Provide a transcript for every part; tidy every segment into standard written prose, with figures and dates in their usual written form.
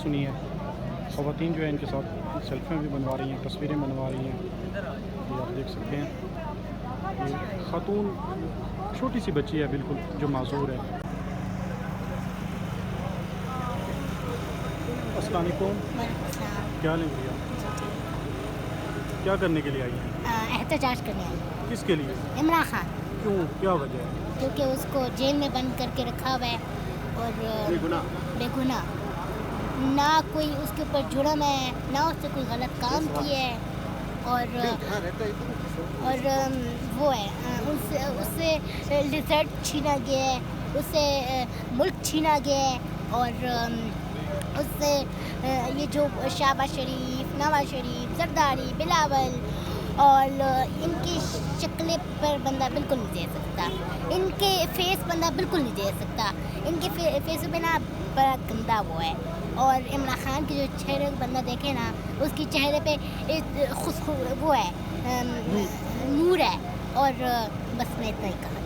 सुनी है। ख़वातीन जो है इनके साथ सेल्फियाँ भी बनवा रही हैं, तस्वीरें बनवा रही हैं। ये आप देख सकते हैं, ये खातून छोटी सी बच्ची है बिल्कुल, जो माजूर है। अस्सलाम वालेकुम, क्या लें भैया? क्या करने के लिए आई हैं? एहतजाज करने आई। किसके लिए? इमरान खान। क्यों, क्या वजह है? क्योंकि उसको जेल में बंद करके रखा हुआ है और बेगुनाह, ना कोई उसके ऊपर जुर्म है, ना उससे कोई गलत काम किया है और वो है उससे रिजल्ट छीना गया है, उससे मुल्क छीना गया है और उससे ये जो शहबाज शरीफ, नवाज शरीफ, जरदारी, बिलावल और इनकी शक्लें पर बंदा बिल्कुल नहीं दे सकता, इनके फेस बंदा बिल्कुल नहीं दे सकता, इनके फेस पे ना बड़ा गंदा वो है। और इमरान खान के जो चेहरे को बंदा देखे ना, उसकी चेहरे पे वो है नूर है। और बस मैं इतना ही कहा।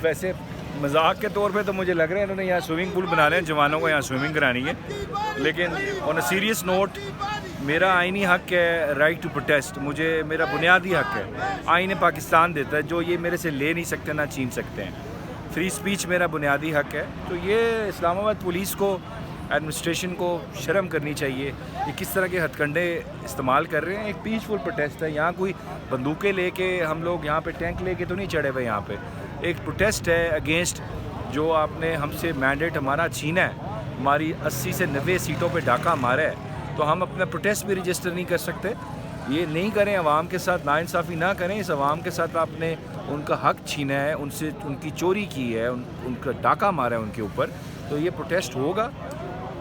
वैसे मजाक के तौर पे तो मुझे लग रहा है इन्होंने यहाँ स्विमिंग पूल बनाने हैं, जवानों को यहाँ स्विमिंग करानी है। लेकिन ऑन अ सीरियस नोट, मेरा आईनी हक है राइट टू प्रोटेस्ट, मुझे मेरा बुनियादी हक है, आईन पाकिस्तान देता है, जो ये मेरे से ले नहीं सकते ना छीन सकते हैं। फ्री स्पीच मेरा बुनियादी हक है। तो ये इस्लामाबाद पुलिस को, एडमिनिस्ट्रेशन को शर्म करनी चाहिए। ये किस तरह के हथकंडे इस्तेमाल कर रहे हैं। एक पीसफुल प्रोटेस्ट है, यहाँ कोई बंदूकें लेके हम लोग यहाँ पे टैंक लेके तो नहीं चढ़े हुए। यहाँ पे एक प्रोटेस्ट है अगेंस्ट जो आपने हमसे मैंडेट हमारा छीना है, हमारी 80 से 90 सीटों पे डाका मारा है, तो हम अपना प्रोटेस्ट भी रजिस्टर नहीं कर सकते। ये नहीं करें, आवाम के साथ नाइंसाफ़ी ना करें। इस आवाम के साथ आपने उनका हक छीना है, उनसे उनकी चोरी की है, उनका डाका मारा है उनके ऊपर। तो ये प्रोटेस्ट होगा,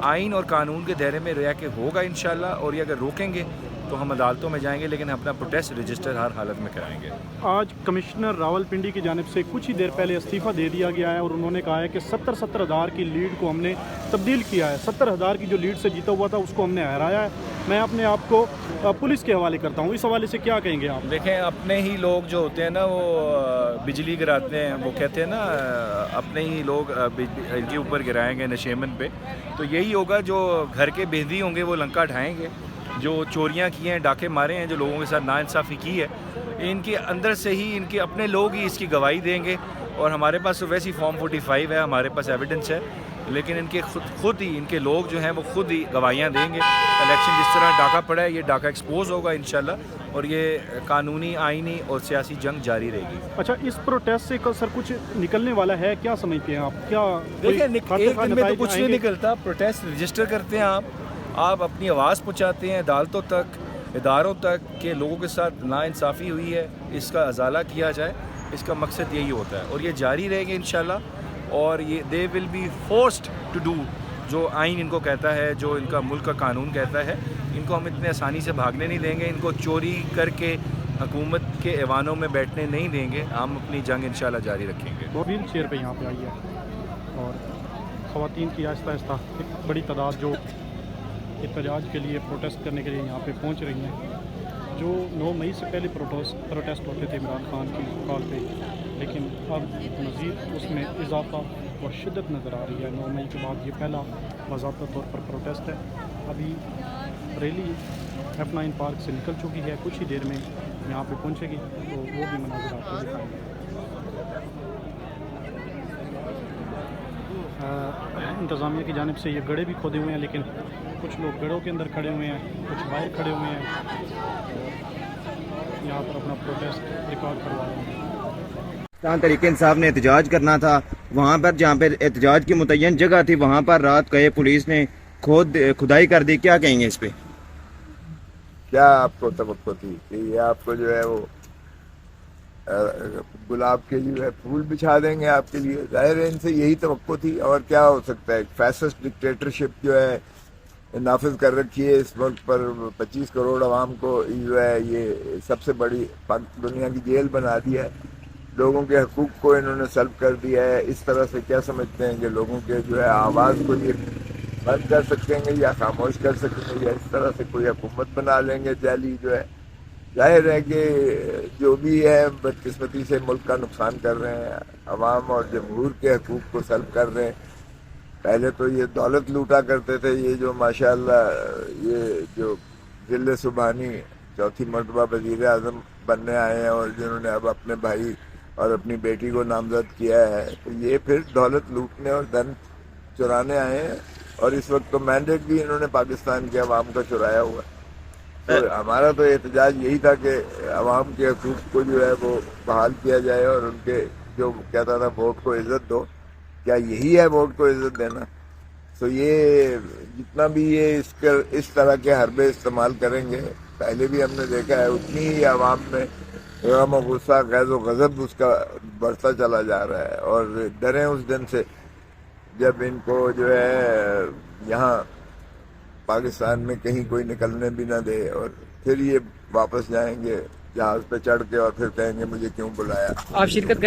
आइन और कानून के दायरे में रह के होगा इंशाल्लाह। और ये अगर रोकेंगे तो हम अदालतों में जाएंगे, लेकिन अपना प्रोटेस्ट रजिस्टर हर हालत में कराएंगे। आज कमिश्नर रावलपिंडी की जानिब से कुछ ही देर पहले इस्तीफ़ा दे दिया गया है और उन्होंने कहा है कि 70 हज़ार की लीड को हमने तब्दील किया है। 70 हज़ार की जो लीड से जीता हुआ था उसको हमने हराया है। मैं अपने आप को पुलिस के हवाले करता हूँ, इस हवाले से क्या कहेंगे आप? देखें, अपने ही लोग जो होते हैं ना, वो बिजली गिराते हैं, वो कहते हैं ना अपने ही लोग इनके ऊपर गिराएंगे नशेमन पे। तो यही होगा, जो घर के बेदी होंगे वो लंका ढाएंगे। जो चोरियां की हैं, डाके मारे हैं, जो लोगों के साथ नाइंसाफ़ी की है, इनके अंदर से ही इनके अपने लोग ही इसकी गवाही देंगे। और हमारे पास तो वैसे ही फॉर्म 45 है, हमारे पास एविडेंस है, लेकिन इनके खुद ही इनके लोग जो हैं वो खुद ही गवाहियाँ देंगे। इलेक्शन जिस तरह डाका पड़ा है, ये डाका एक्सपोज होगा इंशाल्लाह, और ये कानूनी, आइनी और सियासी जंग जारी रहेगी। अच्छा, इस प्रोटेस्ट से सर कुछ निकलने वाला है, क्या समझते हैं आप? क्या देखिए, एक दिन में तो कुछ नहीं निकलता। प्रोटेस्ट रजिस्टर करते हैं आप अपनी आवाज़ पहुँचाते हैं अदालतों तक, इदारों तक के लोगों के साथ नाइंसाफ़ी हुई है, इसका अजाला किया जाए। इसका मकसद यही होता है और ये जारी रहेंगे इंशाल्लाह। और ये they will be forced to do जो आइन इनको कहता है, जो इनका मुल्क का कानून कहता है। इनको हम इतने आसानी से भागने नहीं देंगे, इनको चोरी करके हुकूमत के ऐवानों में बैठने नहीं देंगे। हम अपनी जंग इंशाल्लाह जारी रखेंगे। वो व्हील चेयर पे यहाँ पे आई है और ख़वातीन की आहिस्ता आहिस्ता एक बड़ी तादाद जो एहतजाज के लिए प्रोटेस्ट करने के लिए यहाँ पे पहुँच रही हैं। जो 9 मई से पहले प्रोटेस्ट होते थे इमरान खान की कॉल पे, लेकिन अब मज़ीद उसमें इजाफा और शिद्दत नज़र आ रही है। 9 मई के बाद ये पहला बाज़ाब्ता तौर पर प्रोटेस्ट है। अभी रैली F9 पार्क से निकल चुकी है, कुछ ही देर में यहाँ पे पहुँचेगी, तो वो भी मनाज़र आपको दिखाएंगे। इंतज़ामिया की जानिब से ये गड्ढे भी खोदे हुए हैं, लेकिन कुछ लोग गड्ढों के अंदर खड़े हुए हैं, कुछ बाहर खड़े हुए हैं, यहाँ पर अपना प्रोटेस्ट रिकॉर्ड करवा रहे हैं। तरीके इंसाफ ने एहतजाज करना था, वहाँ पर जहाँ पे एहतजाज की मुतय्यन जगह थी वहाँ पर रात गए पुलिस ने खुदाई कर दी। क्या कहेंगे इस पे? क्या आपको तवक्को थी कि ये आपको जो है वो गुलाब के जो है फूल बिछा देंगे आपके लिए? जाहिर है इनसे यही तवक्को थी, और क्या हो सकता है। फैसिस्ट डिक्टेटरशिप जो है नाफिज कर रखी है इस वक्त पर 25 करोड़ आवाम को जो है ये सबसे बड़ी दुनिया की जेल बना दिया है। लोगों के हकूक को इन्होंने सल्ब कर दिया है। इस तरह से क्या समझते हैं कि लोगों के जो है आवाज़ को ये बंद कर सकेंगे या खामोश कर सकेंगे, या इस तरह से कोई हुकूमत बना लेंगे जाली जो है। जाहिर है कि जो भी है बदकिस्मती से मुल्क का नुकसान कर रहे हैं, अवाम और जमहूर के हकूक को सल्ब कर रहे हैं। पहले तो ये दौलत लूटा करते थे, ये जो माशाल्लाह ये जो जिले सुबहानी चौथी मरतबा वज़ीर आज़म बनने आए हैं और जिन्होंने अब अपने भाई और अपनी बेटी को नामजद किया है, तो ये फिर दौलत लूटने और धन चुराने आए हैं। और इस वक्त तो मैंडेट भी इन्होंने पाकिस्तान के अवाम का चुराया हुआ है। तो हमारा तो एहतजाज यही था कि अवाम के हकूक़ को जो है वो बहाल किया जाए और उनके जो कहता था वोट को इज़्ज़त दो, क्या यही है वोट को इज़्ज़त देना? तो ये जितना भी ये इस तरह के हरबे इस्तेमाल करेंगे, पहले भी हमने देखा है, उतनी ही आवाम में गम और गुस्सा गैज़ व गज़ब उसका बढ़ता चला जा रहा है। और डरें उस दिन से जब इनको जो है यहाँ पाकिस्तान में कहीं कोई निकलने भी ना दे, और फिर ये वापस जाएंगे जहाज़ पे चढ़ के और फिर कहेंगे मुझे क्यों बुलाया। आप शिरकत